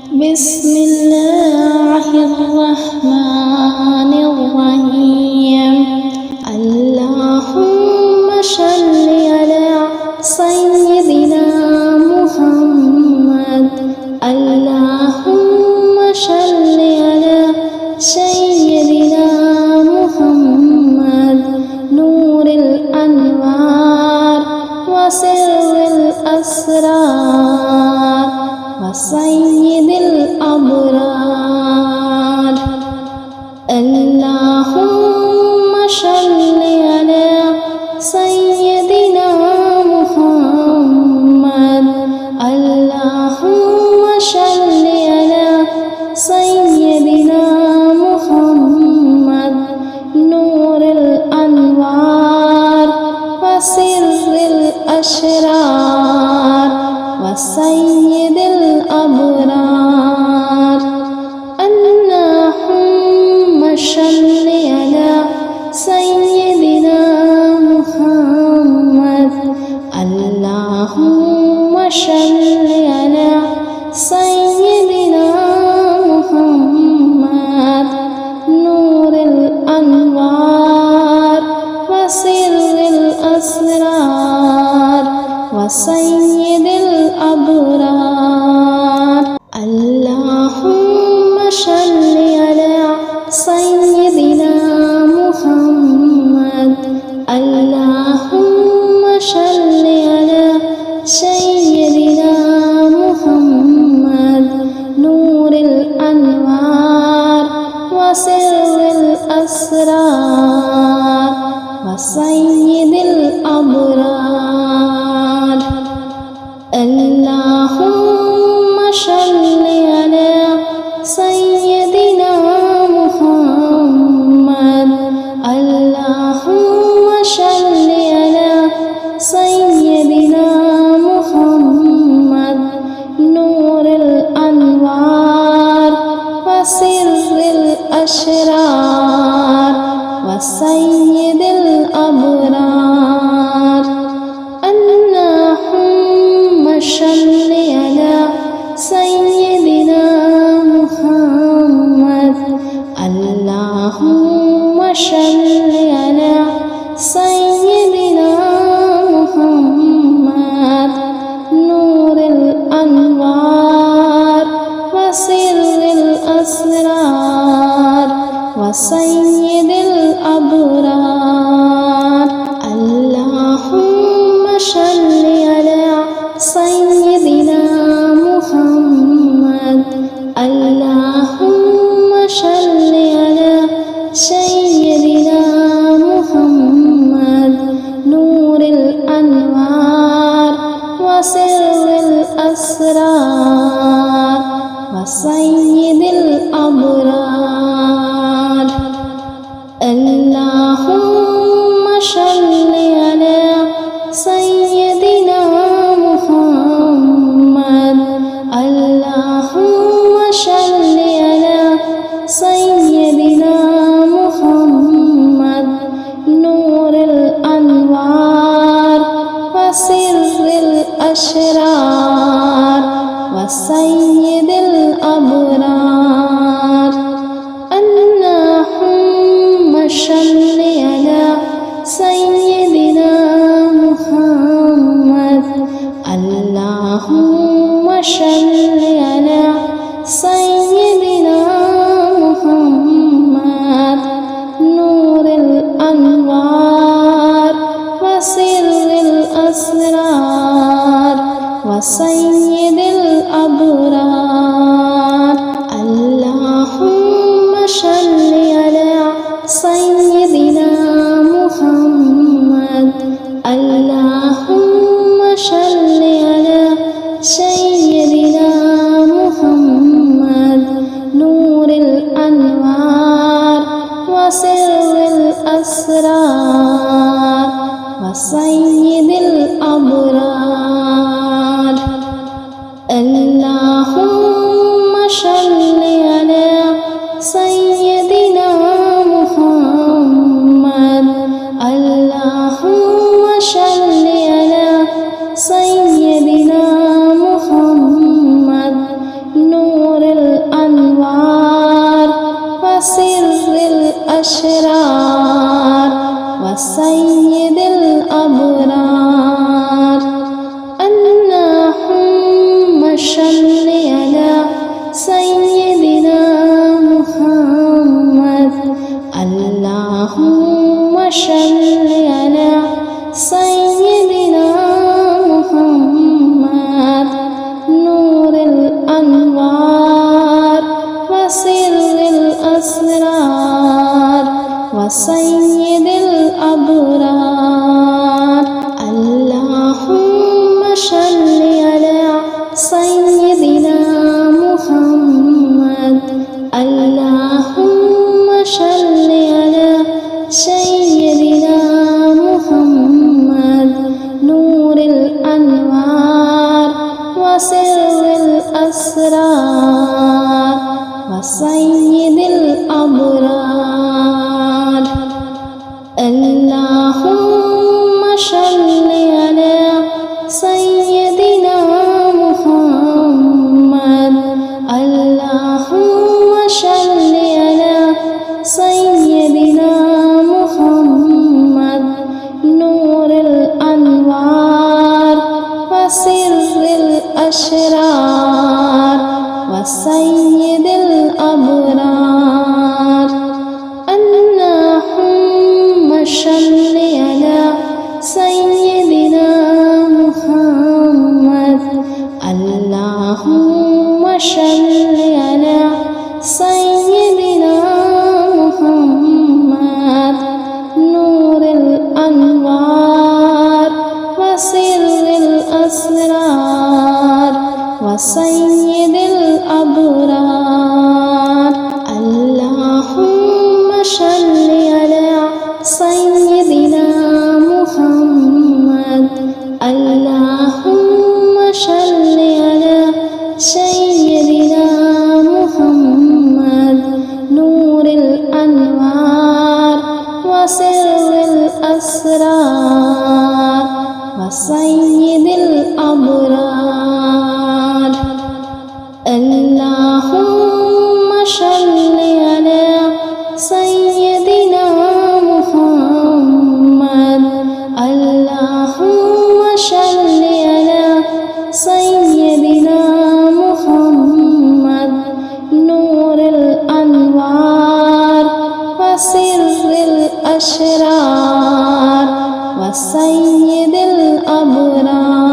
بسم الله الرحمن الرحيم. اللهم صل على سيدنا محمد. اللهم صل على سيدنا محمد نور الأنوار وسر الأسرار وسيد الأبرار. اللهم صل على سيدنا محمد. اللهم صل على سيدنا محمد نور الأنوار وسر الأسرار وسيد الأبرار. اللهم صل على سيدنا محمد. اللهم صل على سيدنا محمد نور الأنوار وسر الأسرار وسيد الأبرار. اللهم صل على سيدنا محمد. اللهم صل على سيدنا محمد نور الأنوار وسر الأسرار وسيد الأبرار. اللهم صل على سيدنا محمد. اللهم صل على سيدنا محمد نور الأنوار وسر الأسرار وسيد الأبرار. اللهم صل على سيدنا محمد. اللهم صل على سيدنا محمد نور الأنوار وسر الأسرار وسيد الأبرار. اللهم صل على سيدنا محمد. اللهم صل على سيدنا محمد نور الأنوار وسر الأسرار وسيد الأبرار. اللهم صل على سيدنا محمد. اللهم صل على سيدنا محمد نور الأنوار وسر الأسرار وسيد الأبرار. اللهم صل على سيدنا محمد. اللهم صل على سيدنا محمد نور الأنوار وسر الأسرار وسيد الأبرار. وسيد الأبرار. اللهم صل على سيدنا محمد. اللهم صل على سيدنا محمد نور الأنوار وسر الأسرار وسيد الأبرار. اللهم صل على سيدنا محمد. اللهم صل على سيدنا محمد نور الأنوار وسر الأسرار وسيد الأبرار. اللهم صل على سيدنا محمد. اللهم صل على سيدنا محمد نور الأنوار وسر الأسرار وسيد الأبرار. اللهم صل على سيدنا محمد. اللهم صل على سيدنا محمد نور الأنوار وسر الأسرار وسيد الأبرار. اللهم صل على سيدنا محمد. اللهم صل على سيدنا محمد نور الأنوار وسر الأسرار وسيد الأبرار.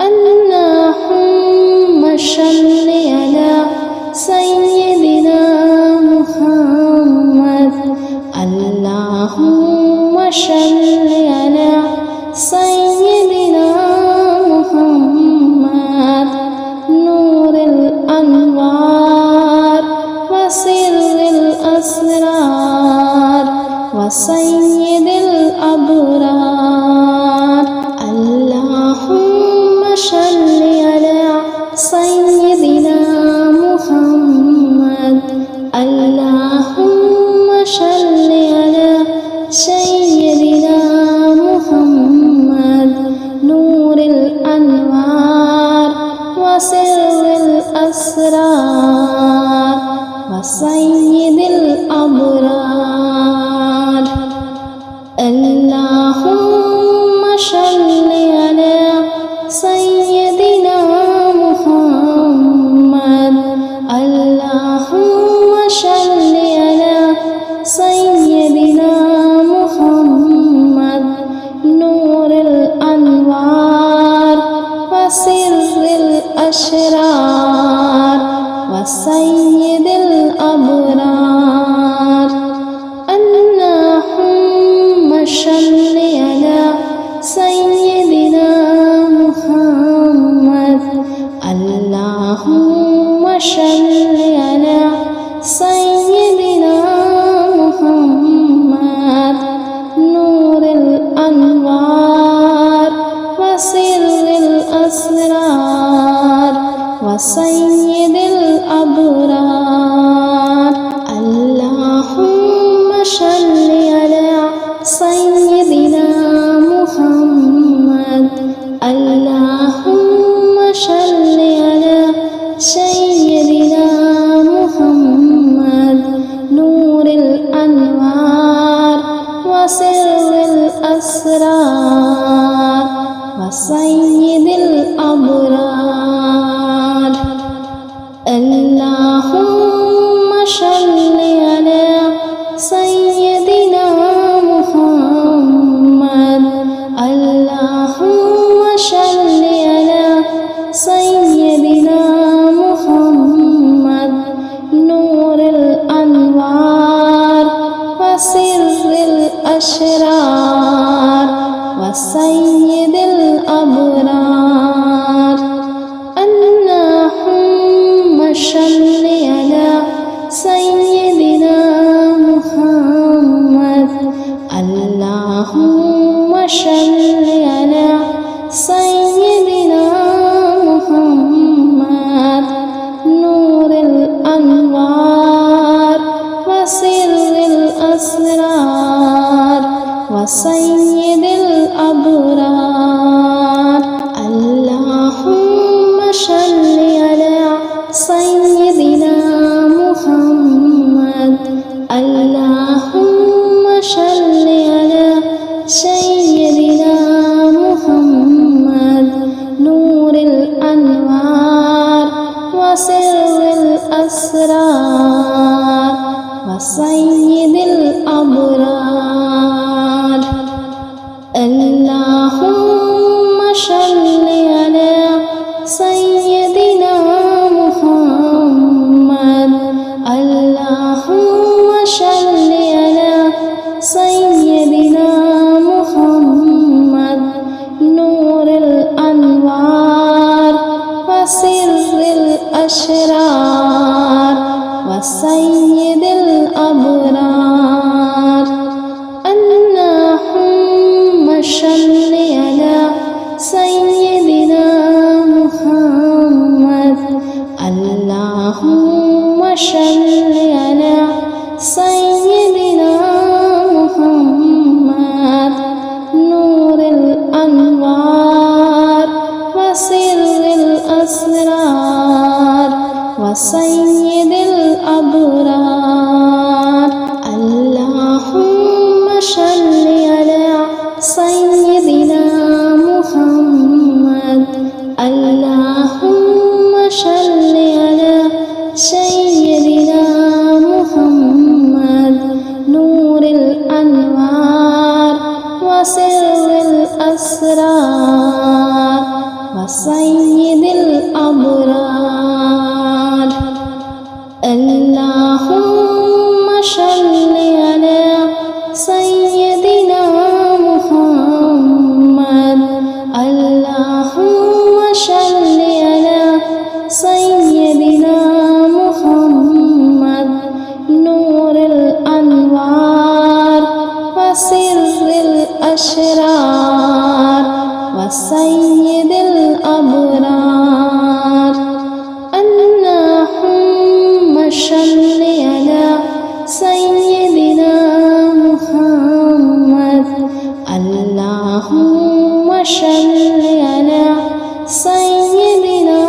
اللهم صل على سيدنا محمد. اللهم صل على سيدنا محمد نور الأنوار وسر الأسرار وسيد الأبرار. اللهم صل على سيدنا محمد. اللهم صل على سيدنا محمد نور الأنوار وسر الأسرار وسيد الأبرار. اللهم صل على سيدنا محمد. اللهم صل على سيدنا محمد نور الأنوار وسر الأسرار وسيد الأبرار. اللهم صل على سيدنا محمد. اللهم صل على سيدنا محمد نور الأنوار وسر الأسرار وسيد الأبرار. اللهم صل على سيدنا محمد. اللهم صل على سيدنا محمد نور الأنوار وسر الأسرار وسيد الأبرار. اللهم صل على سيدنا محمد. اللهم صل على سيدنا محمد نور الأنوار وسر الأسرار وسيد الأبرار. اللهم صل على سيدنا محمد. اللهم صل على سيدنا محمد نور الأنوار وسر الأشرار وسيد الأبرار. اللهم صل على سيدنا محمد. اللهم صل على سيدنا محمد نور الأنوار وسر الأسرار وسيد الأبرار. اللهم صل على سيدنا محمد. اللهم صل على سيدنا محمد نور الأنوار وسر الأسرار وسيد الأبرار. اللهم صل على سيدنا محمد. اللهم صل على سيدنا محمد نور الأنوار وسر الأشرار وسيد الأبرار. اللهم صل على سيدنا محمد. اللهم صل على سيدنا محمد نور الأنوار وسر الأسرار وسيد الأبرار. اللهم صل على سيدنا محمد. اللهم صل على سيدنا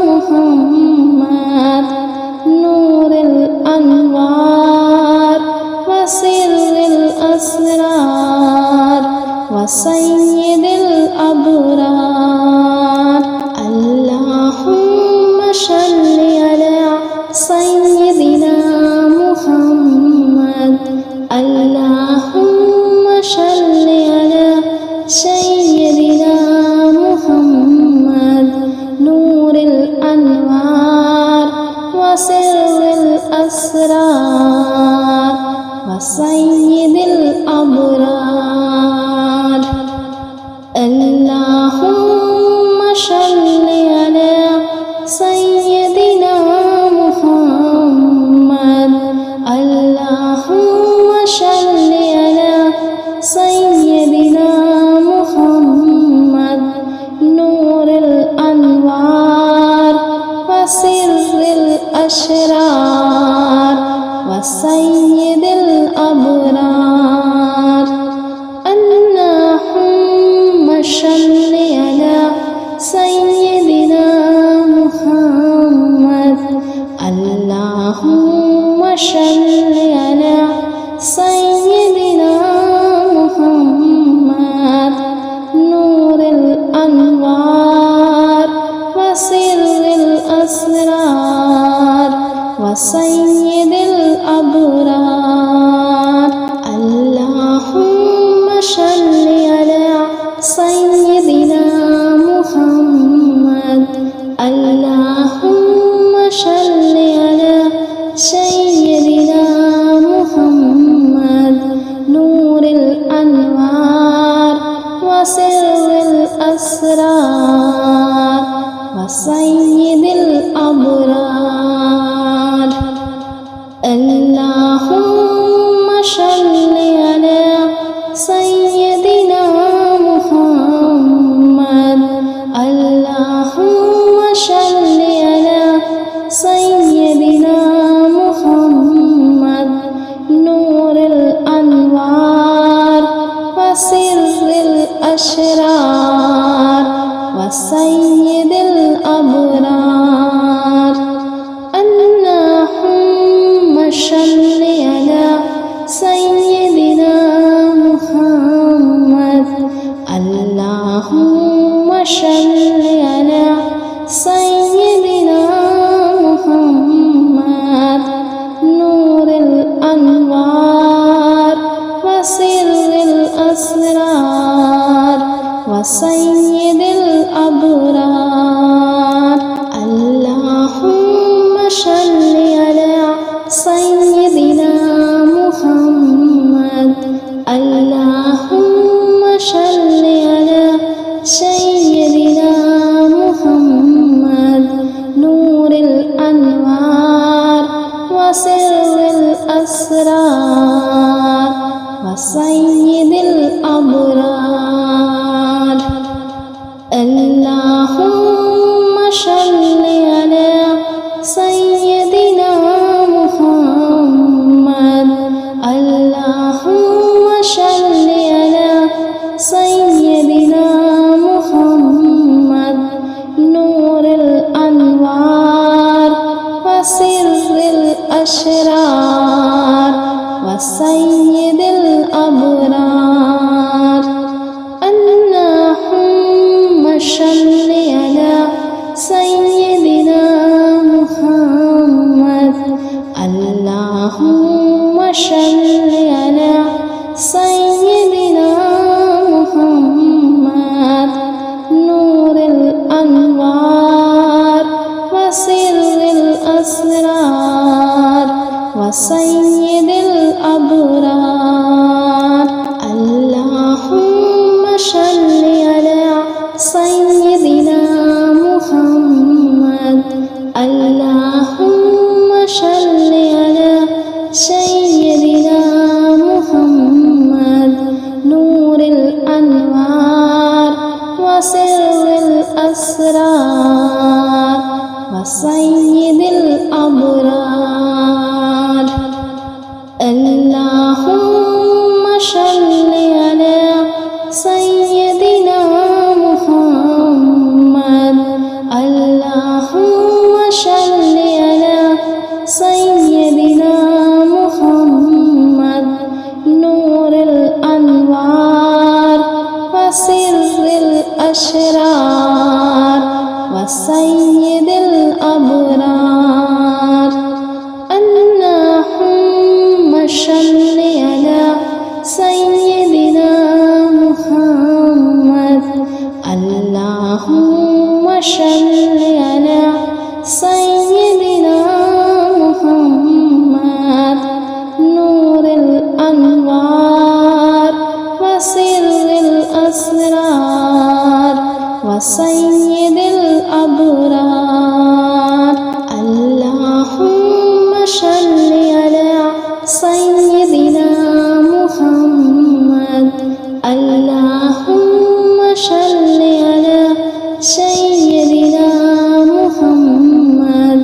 محمد نور الأنوار وسر الأسرار وسيد الأبرار. اللهم صل على سيدنا محمد. اللهم صل على سيدنا محمد نور الأنوار وسر الأسرار وسيد الأبرار. اللهم صل على سيدنا محمد. اللهم صل على سيدنا محمد نور الأنوار وسر الأسرار وسيد الأبرار. اللهم صل على سيدنا محمد. اللهم صل على سيدنا محمد نور الأنوار وسر الأسرار وسيد اللهم صل على سيدنا محمد. اللهم صل على سيدنا محمد نور الأنوار وسر الأشرار وسيد الأبرار. اللهم صل على سيدنا محمد. اللهم صل على سيدنا محمد نور الأنوار وسر الأسرار وسيد الأبرار. اللهم صل على سيدنا محمد. اللهم صل على سيدنا محمد نور الأنوار وسر الأسرار وسيد الأبرار. اللهم صل على سيدنا محمد اللهم صل على سيدنا محمد نور الأنوار وسر الأسرار وسيد الأبرار اللهم صل على سيدنا محمد اللهم صل على سيدنا محمد نور الأنوار وسر الأشرار وسيد الأبرار اللهم صل على سيدنا محمد اللهم صل على سيدنا محمد نور الأنوار وسر الأسرار وسيد الأبرار اللهم صل على سيدنا محمد اللهم صل على سيدنا محمد نور الأنوار وسر الأسرار وسيد الأبرار اللهم صل على سيدنا محمد اللهم صل على سيدنا محمد نور الأنوار وسر الأشرار وسيد الأبرار اللهم صل على سيدنا محمد اللهم صل على سيدنا محمد نور الأنوار وسر الأسرار وسيد الأبرار اللهم صل على سيدنا محمد اللهم صل على سيدنا محمد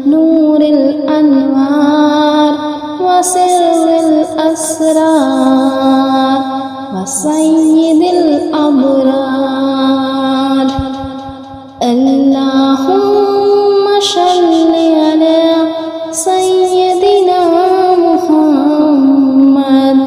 نور الأنوار وسر الأسرار وسيد الأبرار اللهم صل على سيدنا محمد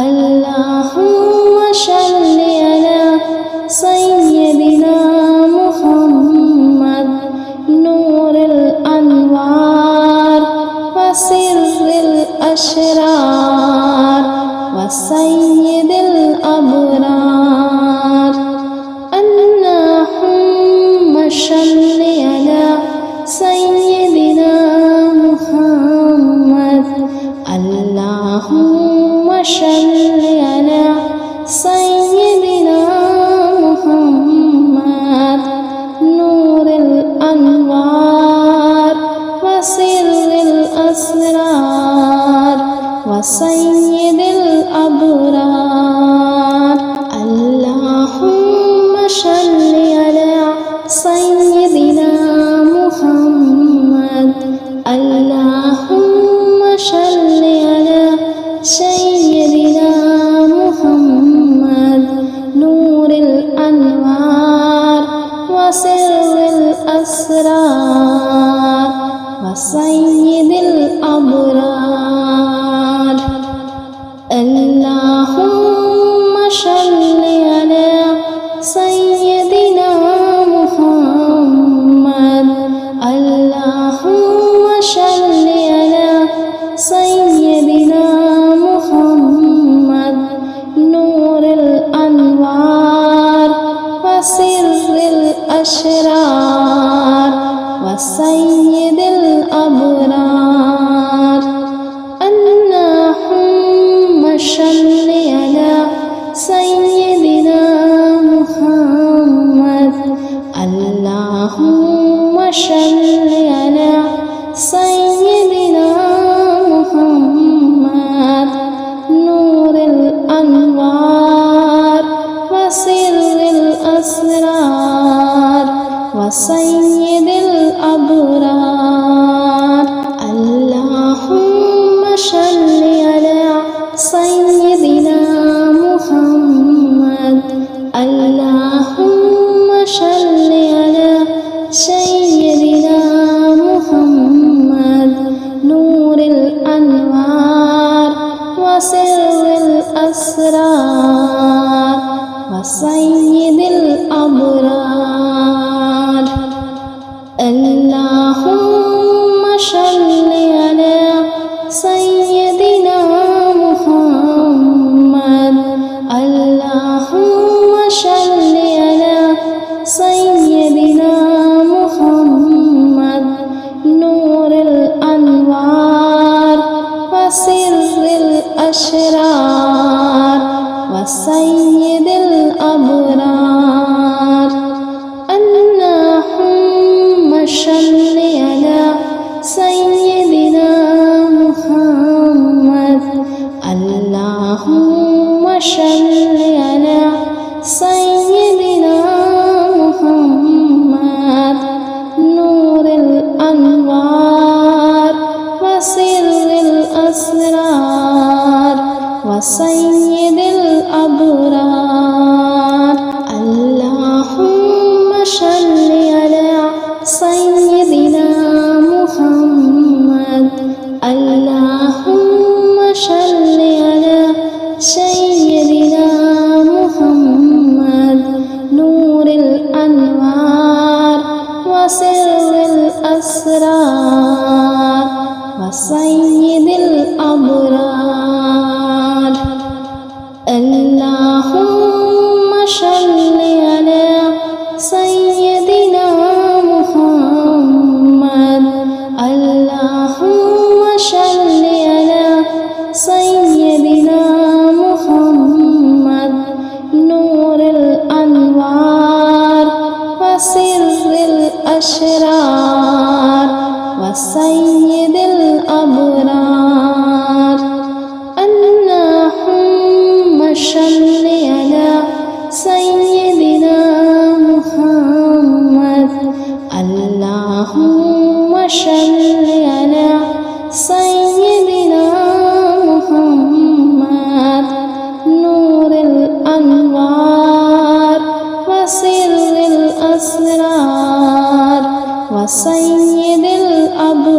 اللهم صل على سيدنا محمد نور الأنوار وسر الأشرار وسيد الأبرار اللهم صل على سيدنا محمد اللهم صل على سيدنا محمد نور الأنوار وسر الأسرار وسيد الأبرار اللهم صل على سيدنا محمد اللهم صل على سيدنا محمد نور الأنوار وسر الأسرار وسيد الأبرار اللهم صل على سيدنا محمد اللهم صل على سيدنا محمد نور الأنوار وسر الأشرار وسيد الأبرار اللهم صل على سيدنا محمد اللهم صل على سيدنا محمد نور الأنوار وسر الأسرار وسيد الأبرار اللهم صل على سيدنا محمد اللهم صل على سيدنا محمد نور الأنوار وسر الأسرار وسيد الأبرار اللهم صل على سيدنا محمد اللهم صل على سيدنا محمد نور الأنوار وسر الأسرار وسيد الأبرار اللهم صل على سيدنا محمد اللهم صل على سيدنا محمد نور الأنوار وسر الأسرار وسيد الأبرار اللهم صل على سيدنا محمد اللهم صل على سيدنا محمد نور الأنوار وسر الأسرار وسيد الأبرار اللهم صل على سيدنا محمد اللهم صل على سيدنا محمد نور الأنوار وسر الأسرار وسيد الأبرار اللهم صل على سيدنا محمد اللهم صل على سيدنا محمد نور الأنوار وسر الأسرار وسيد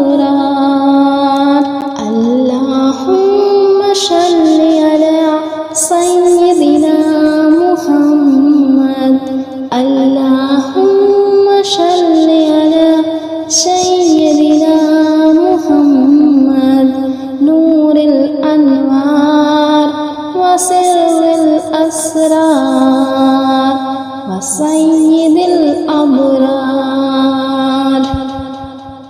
الأبرار اللهم صل على سيدنا محمد اللهم صل على سيدنا محمد نور الأنوار وسر الأسرار وسيد الأبرار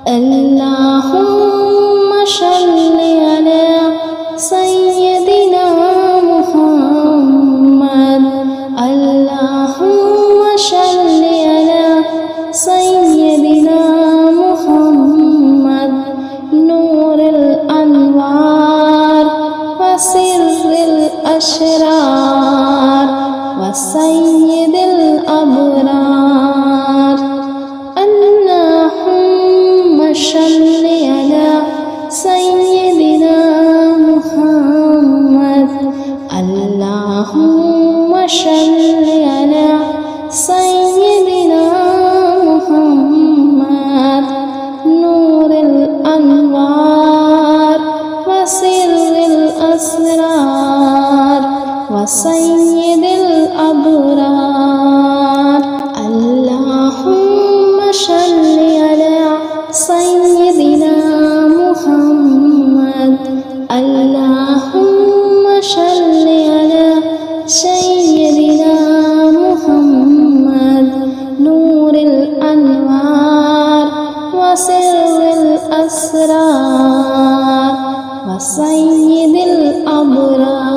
اللهم صل على سيدنا محمد اللهم صل على سيدنا محمد نور الأنوار وسر الأسرار وسيد الأبرار اللهم صل على سيدنا محمد اللهم صل على سيدنا محمد نور الأنوار وسر الأسرار وسيد الأبرار اللهم صل على سيدنا محمد اللهم صل على سيدنا محمد نور الأنوار وسر الأسرار وسيد الأبرار.